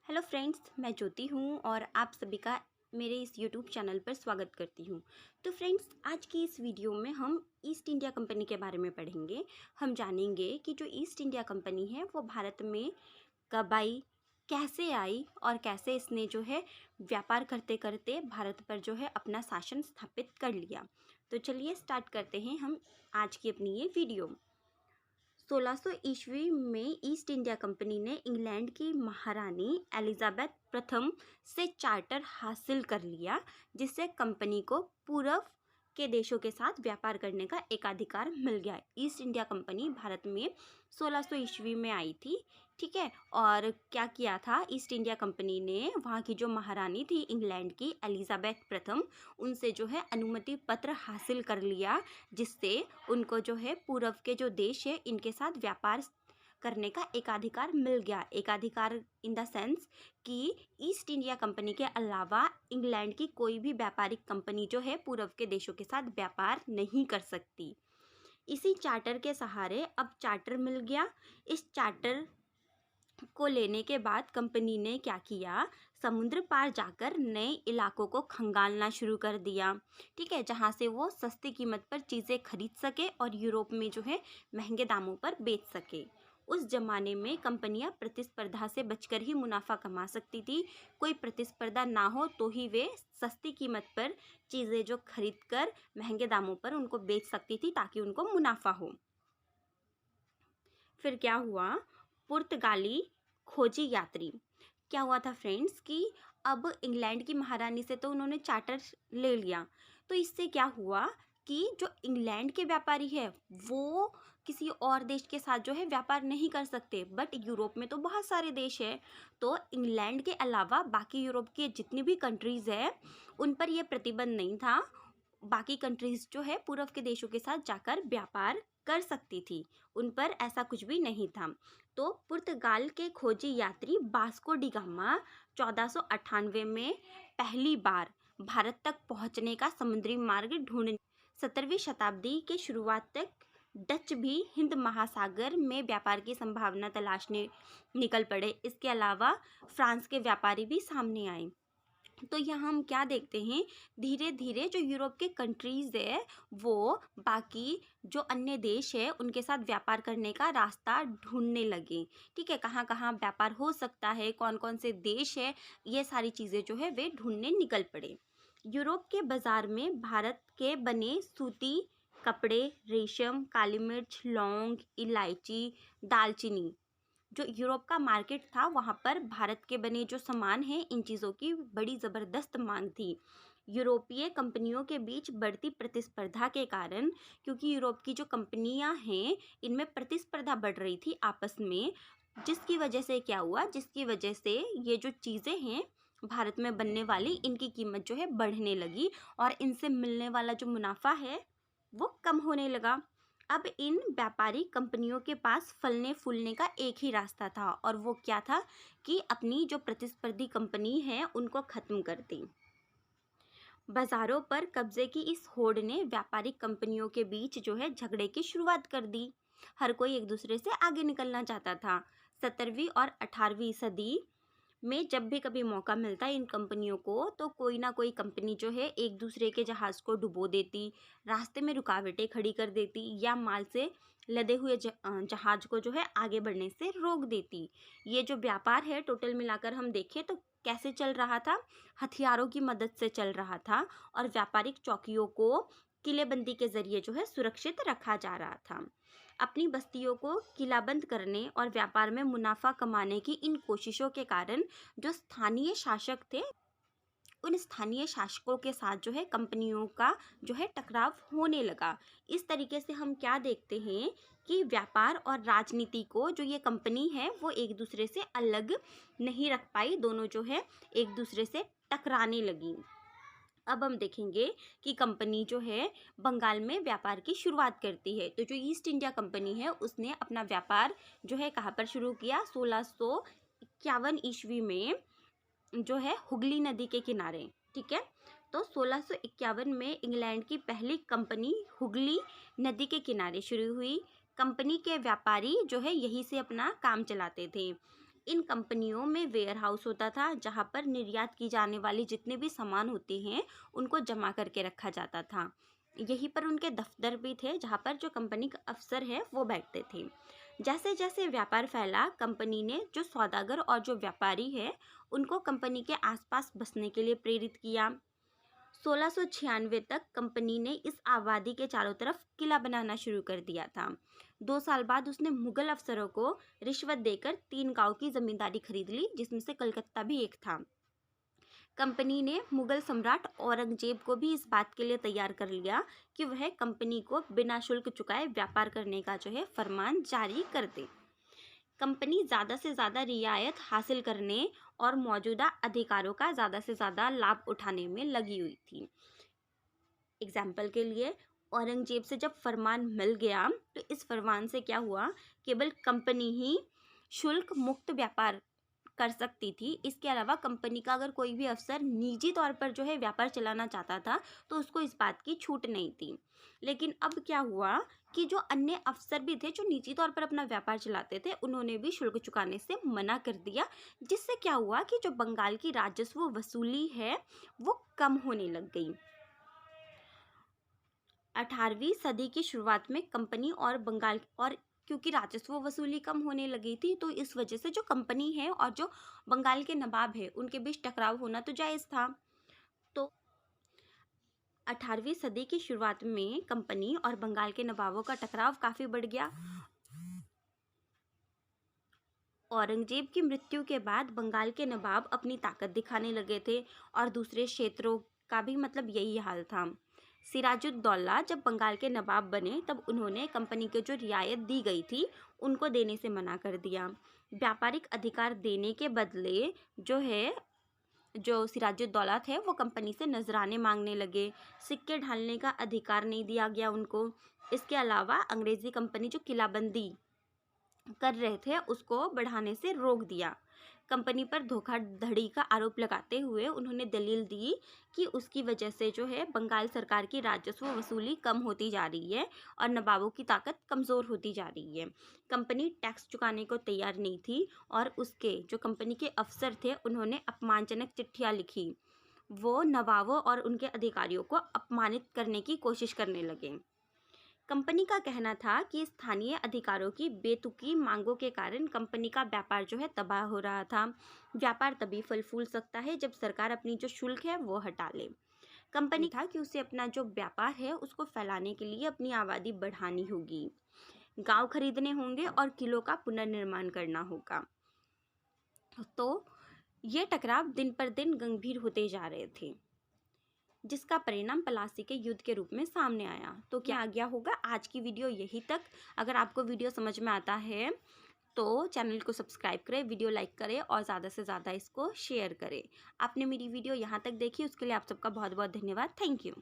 Hello friends, मैं ज्योति हूँ और आप सभी का मेरे इस यूट्यूब चैनल पर स्वागत करती हूँ। तो फ्रेंड्स, आज की इस वीडियो में हम ईस्ट इंडिया कंपनी के बारे में पढ़ेंगे। हम जानेंगे कि जो ईस्ट इंडिया कंपनी है वो भारत में कब आई, कैसे आई और कैसे इसने जो है व्यापार करते करते भारत पर जो है अपना शासन स्थापित कर लिया। तो चलिए स्टार्ट करते हैं हम आज की अपनी ये वीडियो। 1600 ईस्वी में ईस्ट इंडिया कंपनी ने इंग्लैंड की महारानी एलिजाबेथ प्रथम से चार्टर हासिल कर लिया, जिससे कंपनी को पूर्व के देशों के साथ व्यापार करने का एकाधिकार मिल गया। ईस्ट इंडिया कंपनी भारत में 1600 ईस्वी में आई थी, ठीक है। और क्या किया था ईस्ट इंडिया कंपनी ने, वहाँ की जो महारानी थी इंग्लैंड की एलिजाबेथ प्रथम, उनसे जो है अनुमति पत्र हासिल कर लिया, जिससे उनको जो है पूर्व के जो देश है इनके साथ व्यापार करने का एकाधिकार मिल गया। एकाधिकार इन द सेंस कि ईस्ट इंडिया कंपनी के अलावा इंग्लैंड की कोई भी व्यापारिक कंपनी जो है पूर्व के देशों के साथ व्यापार नहीं कर सकती। इसी चार्टर के सहारे अब चार्टर मिल गया। इस चार्टर को लेने के बाद कंपनी ने क्या किया, समुद्र पार जाकर नए इलाकों को खंगालना शुरू कर दिया, ठीक है, जहां से वो सस्ती कीमत पर चीज़ें खरीद सके और यूरोप में जो है महंगे दामों पर बेच सके। उस जमाने में कंपनियां प्रतिस्पर्धा से बचकर ही मुनाफा कमा सकती थी। कोई प्रतिस्पर्धा ना हो तो ही वे सस्ती कीमत पर चीज़ें जो खरीद कर महंगे दामों पर उनको बेच सकती थी, ताकि उनको मुनाफा हो। फिर क्या हुआ, पुर्तगाली खोजी यात्री, क्या हुआ था फ्रेंड्स कि अब इंग्लैंड की महारानी से तो उन्होंने चार्टर ले लिया, तो इससे क्या हुआ कि जो इंग्लैंड के व्यापारी है वो किसी और देश के साथ जो है व्यापार नहीं कर सकते। बट यूरोप में तो बहुत सारे देश हैं, तो इंग्लैंड के अलावा बाकी यूरोप के जितनी भी कंट्रीज़ है उन पर यह प्रतिबंध नहीं था। बाकी कंट्रीज़ जो है पूर्व के देशों के साथ जाकर व्यापार कर सकती थी, उन पर ऐसा कुछ भी नहीं था। तो पुर्तगाल के खोजी यात्री वास्को डी गामा 1498 में पहली बार भारत तक पहुंचने का समुद्री मार्ग ढूंढने 17वीं शताब्दी के शुरुआत तक डच भी हिंद महासागर में व्यापार की संभावना तलाशने निकल पड़े। इसके अलावा फ्रांस के व्यापारी भी सामने आए। तो यहाँ हम क्या देखते हैं, धीरे धीरे जो यूरोप के कंट्रीज़ है वो बाकी जो अन्य देश है उनके साथ व्यापार करने का रास्ता ढूंढने लगे, ठीक है। कहाँ कहाँ व्यापार हो सकता है, कौन कौन से देश है, ये सारी चीज़ें जो है वे ढूंढने निकल पड़े। यूरोप के बाज़ार में भारत के बने सूती कपड़े, रेशम, काली मिर्च, लौंग, इलायची, दालचीनी, जो यूरोप का मार्केट था वहाँ पर भारत के बने जो सामान हैं इन चीज़ों की बड़ी ज़बरदस्त मांग थी। यूरोपीय कंपनियों के बीच बढ़ती प्रतिस्पर्धा के कारण, क्योंकि यूरोप की जो कंपनियां हैं इनमें प्रतिस्पर्धा बढ़ रही थी आपस में, जिसकी वजह से क्या हुआ, जिसकी वजह से ये जो चीज़ें हैं भारत में बनने वाली, इनकी कीमत जो है बढ़ने लगी और इनसे मिलने वाला जो मुनाफा है वो कम होने लगा। अब इन व्यापारी कंपनियों के पास फलने फूलने का एक ही रास्ता था, और वो क्या था कि अपनी जो प्रतिस्पर्धी कंपनी है उनको ख़त्म कर दें। बाज़ारों पर कब्जे की इस होड़ ने व्यापारिक कंपनियों के बीच जो है झगड़े की शुरुआत कर दी। हर कोई एक दूसरे से आगे निकलना चाहता था। 17वीं और 18वीं सदी में जब भी कभी मौका मिलता इन कंपनियों को, तो कोई ना कोई कंपनी जो है एक दूसरे के जहाज़ को डुबो देती, रास्ते में रुकावटें खड़ी कर देती, या माल से लदे हुए जहाज़ को जो है आगे बढ़ने से रोक देती। ये जो व्यापार है टोटल मिलाकर हम देखें तो कैसे चल रहा था, हथियारों की मदद से चल रहा था, और व्यापारिक चौकियों को किलेबंदी के ज़रिए जो है सुरक्षित रखा जा रहा था। अपनी बस्तियों को किलाबंद करने और व्यापार में मुनाफा कमाने की इन कोशिशों के कारण जो स्थानीय शासक थे, उन स्थानीय शासकों के साथ जो है कंपनियों का जो है टकराव होने लगा। इस तरीके से हम क्या देखते हैं कि व्यापार और राजनीति को जो ये कंपनी है वो एक दूसरे से अलग नहीं रख पाई, दोनों जो है एक दूसरे से टकराने लगी। अब हम देखेंगे कि कंपनी जो है बंगाल में व्यापार की शुरुआत करती है। तो जो ईस्ट इंडिया कंपनी है उसने अपना व्यापार जो है कहाँ पर शुरू किया, 1651 ईस्वी में जो है हुगली नदी के किनारे, ठीक है। तो 1651 में इंग्लैंड की पहली कंपनी हुगली नदी के किनारे शुरू हुई। कंपनी के व्यापारी जो है यहीं से अपना काम चलाते थे। इन कंपनियों में वेयर हाउस होता था जहाँ पर निर्यात की जाने वाली जितने भी सामान होते हैं उनको जमा करके रखा जाता था। यहीं पर उनके दफ्तर भी थे जहाँ पर जो कंपनी का अफसर है वो बैठते थे। जैसे जैसे व्यापार फैला, कंपनी ने जो सौदागर और जो व्यापारी है उनको कंपनी के आसपास बसने के लिए प्रेरित किया। 1696 तक कंपनी ने इस आबादी के चारों तरफ किला बनाना शुरू कर दिया था। 2 साल बाद उसने मुगल अफसरों को रिश्वत देकर 3 गांव की जमींदारी खरीद ली, जिसमें से कलकत्ता भी एक था। कंपनी ने मुगल सम्राट औरंगजेब को भी इस बात के लिए तैयार कर लिया कि वह कंपनी को बिना शुल्क चुकाए व्यापार करने का जो है फरमान जारी कर दे। कंपनी ज़्यादा से ज़्यादा रियायत हासिल करने और मौजूदा अधिकारों का ज़्यादा से ज़्यादा लाभ उठाने में लगी हुई थी। एग्जाम्पल के लिए, औरंगजेब से जब फरमान मिल गया तो इस फरमान से क्या हुआ, केवल कंपनी ही शुल्क मुक्त व्यापार कर सकती थी। इसके अलावा कंपनी का अगर कोई भी अफसर निजी तौर पर जो है व्यापार चलाना चाहता था तो उसको इस बात की छूट नहीं थी। लेकिन अब क्या हुआ कि जो अन्य अफसर भी थे जो निजी तौर पर अपना व्यापार चलाते थे, उन्होंने भी शुल्क चुकाने से मना कर दिया, जिससे क्या हुआ कि जो बंगाल की राजस्व वसूली है वो कम होने लग गई। 18वीं सदी की शुरुआत में कंपनी और बंगाल और क्योंकि राजस्व वसूली कम होने लगी थी तो इस वजह से जो कंपनी है और जो बंगाल के नवाब है उनके बीच टकराव होना तो जायज़ था। तो 18वीं सदी की शुरुआत में कंपनी और बंगाल के नवाबों का टकराव काफ़ी बढ़ गया। औरंगजेब की मृत्यु के बाद बंगाल के नवाब अपनी ताकत दिखाने लगे थे और दूसरे क्षेत्रों का भी मतलब यही हाल था। सिराजुद्दौला जब बंगाल के नवाब बने तब उन्होंने कंपनी को जो रियायत दी गई थी उनको देने से मना कर दिया। व्यापारिक अधिकार देने के बदले जो सिराजुद्दौला थे वो कंपनी से नजराने मांगने लगे। सिक्के ढालने का अधिकार नहीं दिया गया उनको। इसके अलावा अंग्रेजी कंपनी जो किलाबंदी कर रहे थे उसको बढ़ाने से रोक दिया। कंपनी पर धोखाधड़ी का आरोप लगाते हुए उन्होंने दलील दी कि उसकी वजह से जो है बंगाल सरकार की राजस्व वसूली कम होती जा रही है और नवाबों की ताकत कमज़ोर होती जा रही है। कंपनी टैक्स चुकाने को तैयार नहीं थी और उसके जो कंपनी के अफसर थे उन्होंने अपमानजनक चिट्ठियाँ लिखी। वो नवाबों और उनके अधिकारियों को अपमानित करने की कोशिश करने लगे। कंपनी का कहना था कि स्थानीय अधिकारों की बेतुकी मांगों के कारण कंपनी का व्यापार जो है तबाह हो रहा था। व्यापार तभी फल फूल सकता है जब सरकार अपनी जो शुल्क है वो हटा ले। कंपनी था कि उसे अपना जो व्यापार है उसको फैलाने के लिए अपनी आबादी बढ़ानी होगी, गांव खरीदने होंगे और किलों का पुनर्निर्माण करना होगा। तो ये टकराव दिन पर दिन गंभीर होते जा रहे थे, जिसका परिणाम प्लासी के युद्ध के रूप में सामने आया। तो क्या आ गया होगा। आज की वीडियो यही तक। अगर आपको वीडियो समझ में आता है तो चैनल को सब्सक्राइब करें, वीडियो लाइक करें और ज़्यादा से ज़्यादा इसको शेयर करें। आपने मेरी वीडियो यहाँ तक देखी उसके लिए आप सबका बहुत बहुत धन्यवाद। Thank you.